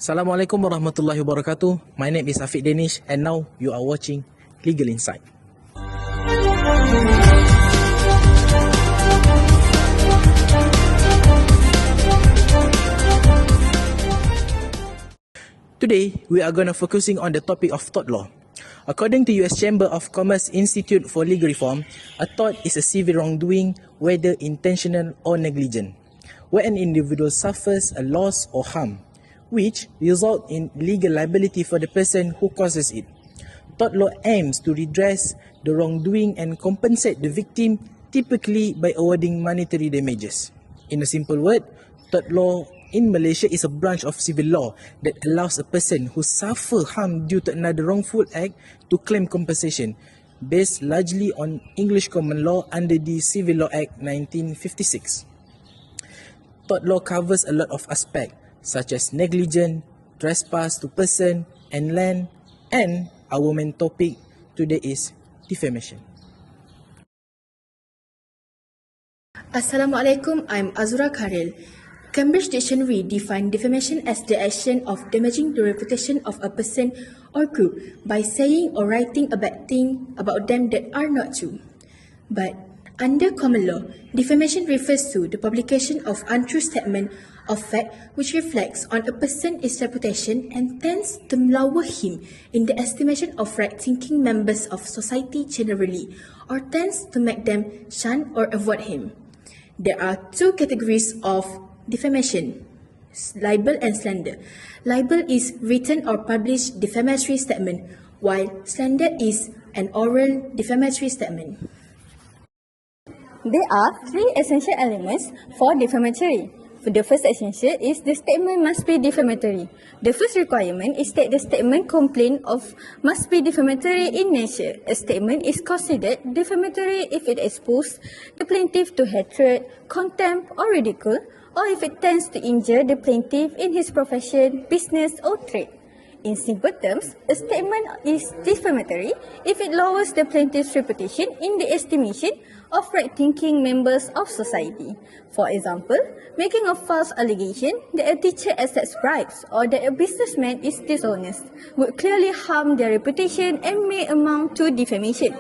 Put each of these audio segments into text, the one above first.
Assalamualaikum warahmatullahi wabarakatuh. My name is AFIQ DANISH and now you are watching Legal Insight. Today, we are going to focusing on the topic of tort law. According to US Chamber of Commerce Institute for Legal Reform, a tort is a civil wrongdoing, whether intentional or negligent, where an individual suffers a loss or harm, which result in legal liability for the person who causes it. Tort law aims to redress the wrongdoing and compensate the victim, typically by awarding monetary damages. In a simple word, tort law in Malaysia is a branch of civil law that allows a person who suffer harm due to another wrongful act to claim compensation, based largely on English common law under the Civil Law Act 1956. Tort law covers a lot of aspects, such as negligence, trespass to person and land, and our main topic today is defamation. Assalamualaikum, I'm AZURA KHARIL. Cambridge Dictionary defines defamation as the action of damaging the reputation of a person or group by saying or writing a bad thing about them that are not true. But under common law, defamation refers to the publication of untrue statement of fact which reflects on a person's reputation and tends to lower him in the estimation of right-thinking members of society generally, or tends to make them shun or avoid him. There are two categories of defamation: libel and slander. Libel is written or published defamatory statement, while slander is an oral defamatory statement. There are three essential elements for defamatory. The first essential is the statement must be defamatory. The first requirement is that the statement complained of must be defamatory in nature. A statement is considered defamatory if it exposes the plaintiff to hatred, contempt, or ridicule, or if it tends to injure the plaintiff in his profession, business, or trade. In simple terms, a statement is defamatory if it lowers the plaintiff's reputation in the estimation of right-thinking members of society. For example, making a false allegation that a teacher accepts bribes or that a businessman is dishonest would clearly harm their reputation and may amount to defamation.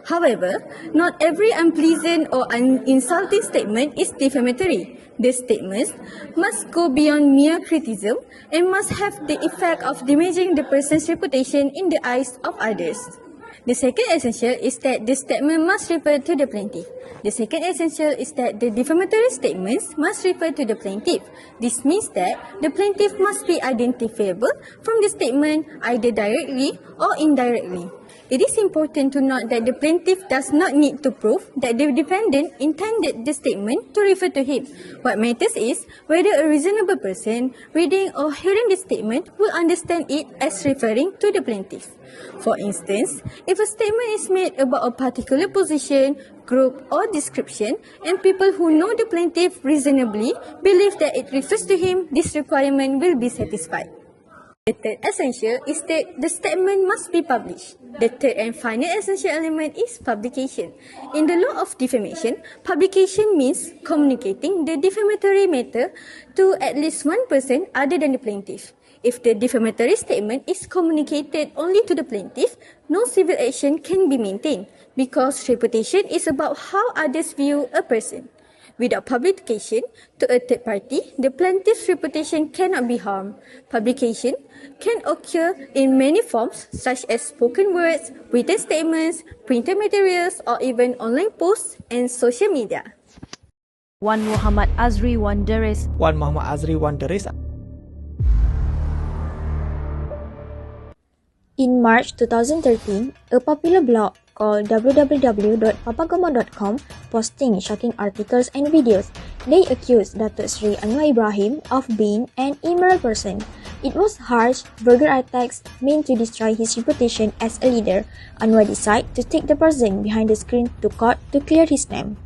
However, not every unpleasant or insulting statement is defamatory. The statements must go beyond mere criticism and must have the effect of damaging the person's reputation in the eyes of others. The second essential is that the statement must refer to the plaintiff. The second essential is that the defamatory statements must refer to the plaintiff. This means that the plaintiff must be identifiable from the statement either directly or indirectly. It is important to note that the plaintiff does not need to prove that the defendant intended the statement to refer to him. What matters is whether a reasonable person reading or hearing the statement will understand it as referring to the plaintiff. For instance, if a statement is made about a particular position, group, or description, and people who know the plaintiff reasonably believe that it refers to him, this requirement will be satisfied. The third essential is that the statement must be published. The third and final essential element is publication. In the law of defamation, publication means communicating the defamatory matter to at least one person other than the plaintiff. If the defamatory statement is communicated only to the plaintiff, no civil action can be maintained because reputation is about how others view a person. Without publication to a third party, the plaintiff's reputation cannot be harmed. Publication can occur in many forms such as spoken words, written statements, printed materials, or even online posts and social media. One Muhammad Azri, one Daris. One Muhammad Azri, one Daris. In March 2013, a popular blog called www.papagomo.com posting shocking articles and videos. They accused Datuk Sri Anwar Ibrahim of being an immoral person. It was harsh, vulgar attacks meant to destroy his reputation as a leader. Anwar decided to take the person behind the screen to court to clear his name.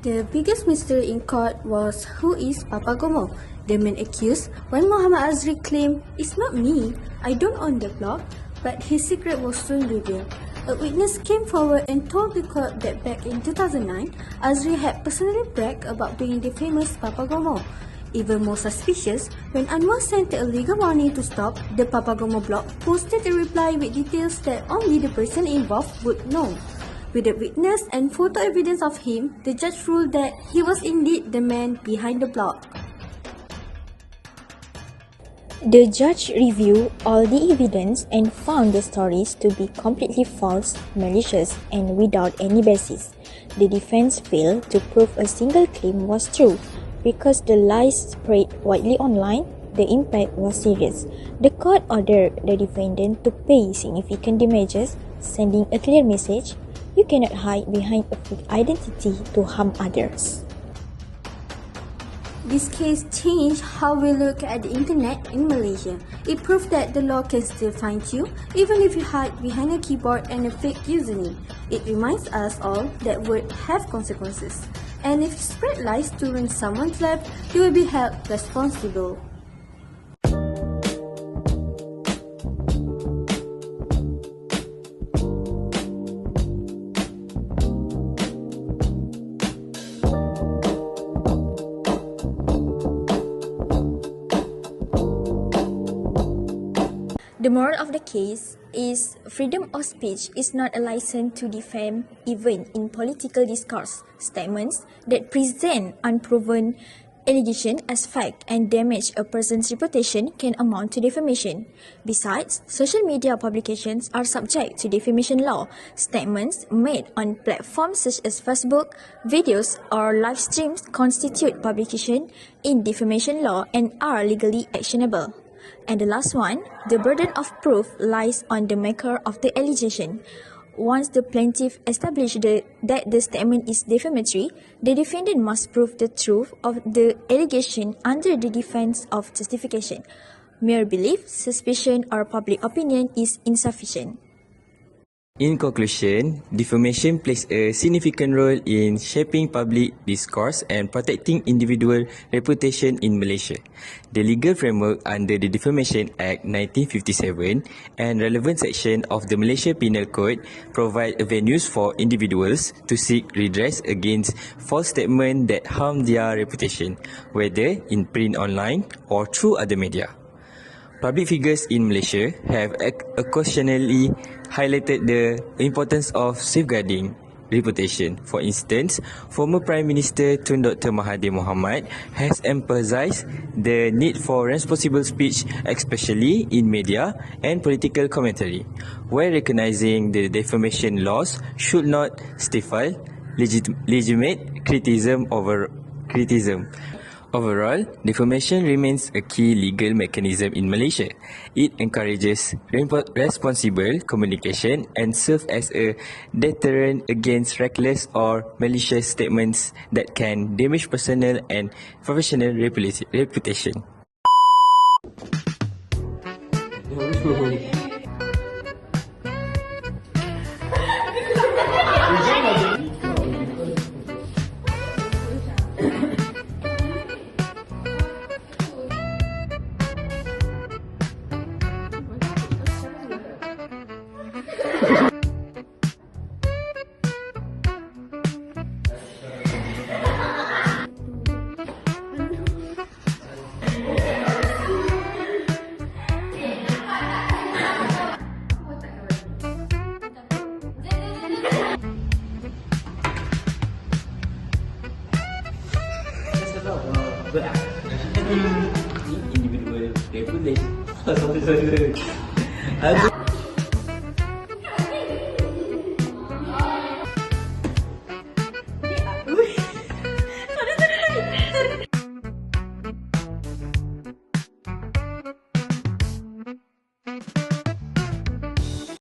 The biggest mystery in court was who is Papagomo. The man accused, when Muhammad Azri claimed, "It's not me, I don't own the blog," but his secret was soon revealed. A witness came forward and told the court that back in 2009, Azri had personally bragged about being the famous Papagomo. Even more suspicious, when Anwar sent a legal warning to stop, the Papagomo blog posted a reply with details that only the person involved would know. With the witness and photo evidence of him, the judge ruled that he was indeed the man behind the blog. The judge reviewed all the evidence and found the stories to be completely false, malicious, and without any basis. The defense failed to prove a single claim was true. Because the lies spread widely online, the impact was serious. The court ordered the defendant to pay significant damages, sending a clear message: you cannot hide behind a fake identity to harm others. This case changed how we look at the internet in Malaysia. It proved that the law can still find you, even if you hide behind a keyboard and a fake username. It reminds us all that words have consequences. And if you spread lies to ruin someone's life, you will be held responsible. The moral of the case is freedom of speech is not a license to defame even in political discourse. Statements that present unproven allegations as fact and damage a person's reputation can amount to defamation. Besides, social media publications are subject to defamation law. Statements made on platforms such as Facebook, videos or live streams constitute publication in defamation law and are legally actionable. And the last one, the burden of proof lies on the maker of the allegation. Once the plaintiff established that the statement is defamatory, the defendant must prove the truth of the allegation under the defense of justification. Mere belief, suspicion, or public opinion is insufficient. In conclusion, defamation plays a significant role in shaping public discourse and protecting individual reputation in Malaysia. The legal framework under the Defamation Act 1957 and relevant section of the Malaysia Penal Code provide avenues for individuals to seek redress against false statements that harm their reputation, whether in print, online, or through other media. Public figures in Malaysia have occasionally highlighted the importance of safeguarding reputation. For instance, former Prime Minister Tun Dr. Mahathir Mohamad has emphasized the need for responsible speech, especially in media and political commentary, where recognizing the defamation laws should not stifle legitimate criticism. Overall, defamation remains a key legal mechanism in Malaysia. It encourages responsible communication and serves as a deterrent against reckless or malicious statements that can damage personal and professional reputation. Individual reputation.